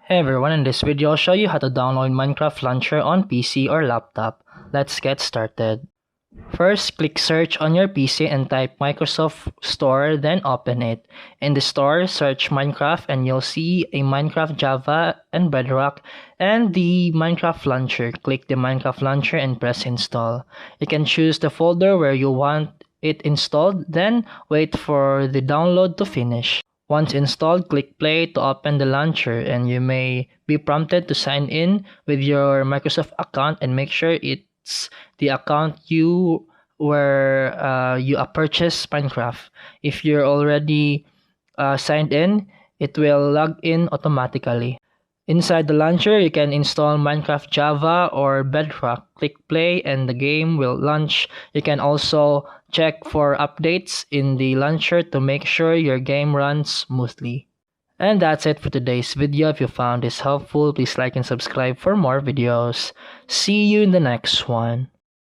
Hey everyone, in this video I'll show you how to download Minecraft Launcher on PC or laptop. Let's get started. First, click search on your PC and type Microsoft Store, then open it. In the store, search Minecraft and you'll see a Minecraft Java and Bedrock and the Minecraft Launcher. Click the Minecraft Launcher and press install. You can choose the folder where you want it installed, then wait for the download to finish. Once installed, click play to open the launcher and you may be prompted to sign in with your Microsoft account and make sure it's the account you purchased Minecraft. If you're already signed in, it will log in automatically. Inside the launcher, you can install Minecraft Java or Bedrock. Click play and the game will launch. You can also check for updates in the launcher to make sure your game runs smoothly. And that's it for today's video. If you found this helpful, please like and subscribe for more videos. See you in the next one.